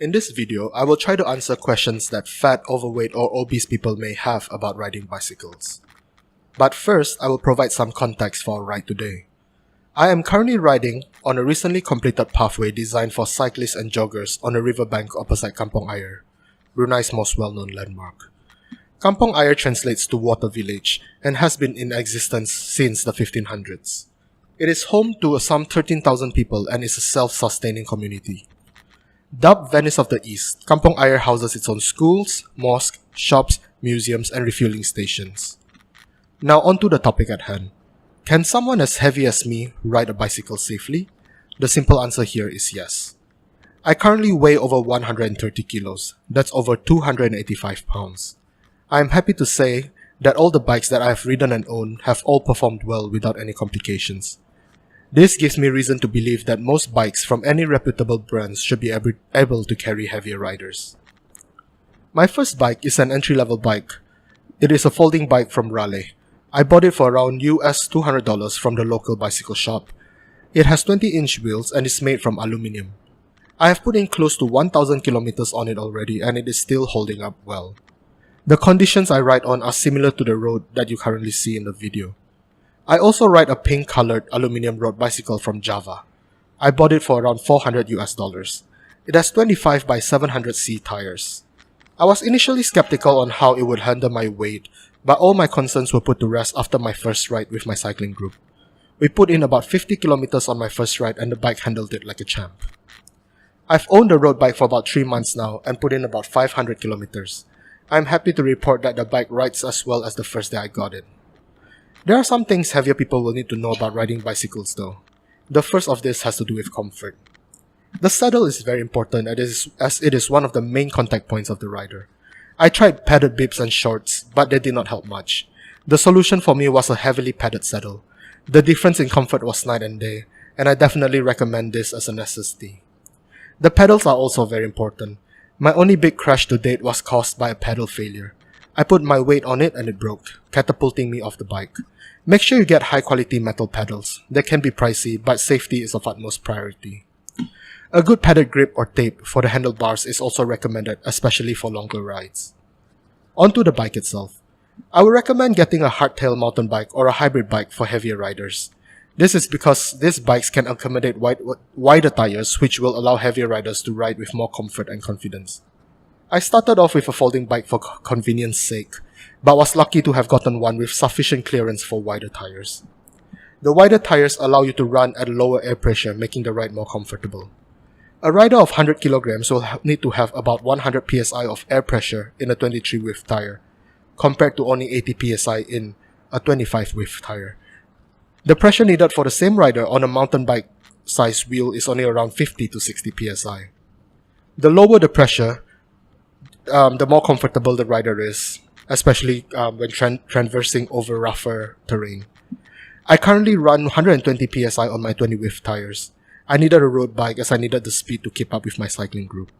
In this video, I will try to answer questions that fat, overweight, or obese people may have about riding bicycles. But first, I will provide some context for our ride today. I am currently riding on a recently completed pathway designed for cyclists and joggers on a riverbank opposite Kampong Ayer, Brunei's most well-known landmark. Kampong Ayer translates to water village and has been in existence since the 1500s. It is home to some 13,000 people and is a self-sustaining community. Dubbed Venice of the East, Kampong Ayer houses its own schools, mosques, shops, museums, and refueling stations. Now on to the topic at hand. Can someone as heavy as me ride a bicycle safely? The simple answer here is yes. I currently weigh over 130 kilos, that's over 285 pounds. I am happy to say that all the bikes that I have ridden and owned have all performed well without any complications. This gives me reason to believe that most bikes from any reputable brands should be able to carry heavier riders. My first bike is an entry-level bike. It is a folding bike from Raleigh. I bought it for around US $200 from the local bicycle shop. It has 20-inch wheels and is made from aluminium. I have put in close to 1,000 kilometers on it already and it is still holding up well. The conditions I ride on are similar to the road that you currently see in the video. I also ride a pink-colored aluminium road bicycle from Java. I bought it for around $400 US. It has 25 by 700C tires. I was initially skeptical on how it would handle my weight, but all my concerns were put to rest after my first ride with my cycling group. We put in about 50 kilometers on my first ride and the bike handled it like a champ. I've owned the road bike for about 3 months now and put in about 500 kilometers. I'm happy to report that the bike rides as well as the first day I got it. There are some things heavier people will need to know about riding bicycles though. The first of this has to do with comfort. The saddle is very important as it is one of the main contact points of the rider. I tried padded bibs and shorts, but they did not help much. The solution for me was a heavily padded saddle. The difference in comfort was night and day, and I definitely recommend this as a necessity. The pedals are also very important. My only big crash to date was caused by a pedal failure. I put my weight on it and it broke, catapulting me off the bike. Make sure you get high quality metal pedals. They can be pricey, but safety is of utmost priority. A good padded grip or tape for the handlebars is also recommended, especially for longer rides. Onto the bike itself. I would recommend getting a hardtail mountain bike or a hybrid bike for heavier riders. This is because these bikes can accommodate wider tires, which will allow heavier riders to ride with more comfort and confidence. I started off with a folding bike for convenience sake, but was lucky to have gotten one with sufficient clearance for wider tires. The wider tires allow you to run at a lower air pressure, making the ride more comfortable. A rider of 100 kilograms will need to have about 100 psi of air pressure in a 23 width tire, compared to only 80 psi in a 25 width tire. The pressure needed for the same rider on a mountain bike size wheel is only around 50 to 60 psi. The lower the pressure, the more comfortable the rider is, especially when traversing over rougher terrain. I currently run 120 psi on my 20 width tires. I needed a road bike as I needed the speed to keep up with my cycling group.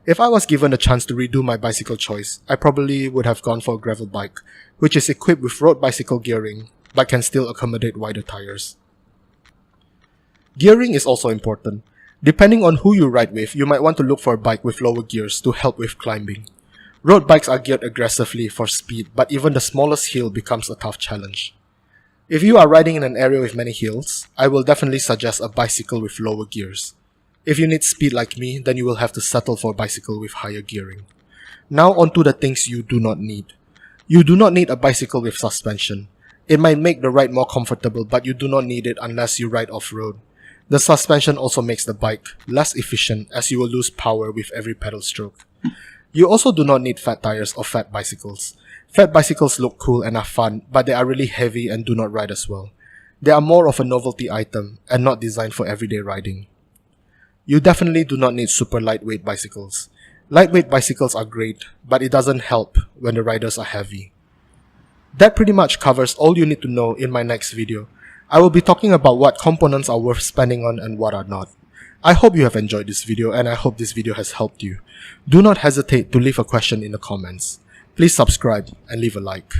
If I was given a chance to redo my bicycle choice, I probably would have gone for a gravel bike, which is equipped with road bicycle gearing, but can still accommodate wider tires. Gearing is also important. Depending on who you ride with, you might want to look for a bike with lower gears to help with climbing. Road bikes are geared aggressively for speed, but even the smallest hill becomes a tough challenge. If you are riding in an area with many hills, I will definitely suggest a bicycle with lower gears. If you need speed like me, then you will have to settle for a bicycle with higher gearing. Now onto the things you do not need. You do not need a bicycle with suspension. It might make the ride more comfortable, but you do not need it unless you ride off-road. The suspension also makes the bike less efficient as you will lose power with every pedal stroke. You also do not need fat tires or fat bicycles. Fat bicycles look cool and are fun, but they are really heavy and do not ride as well. They are more of a novelty item and not designed for everyday riding. You definitely do not need super lightweight bicycles. Lightweight bicycles are great, but it doesn't help when the riders are heavy. That pretty much covers all you need to know in my next video. I will be talking about what components are worth spending on and what are not. I hope you have enjoyed this video and I hope this video has helped you. Do not hesitate to leave a question in the comments. Please subscribe and leave a like.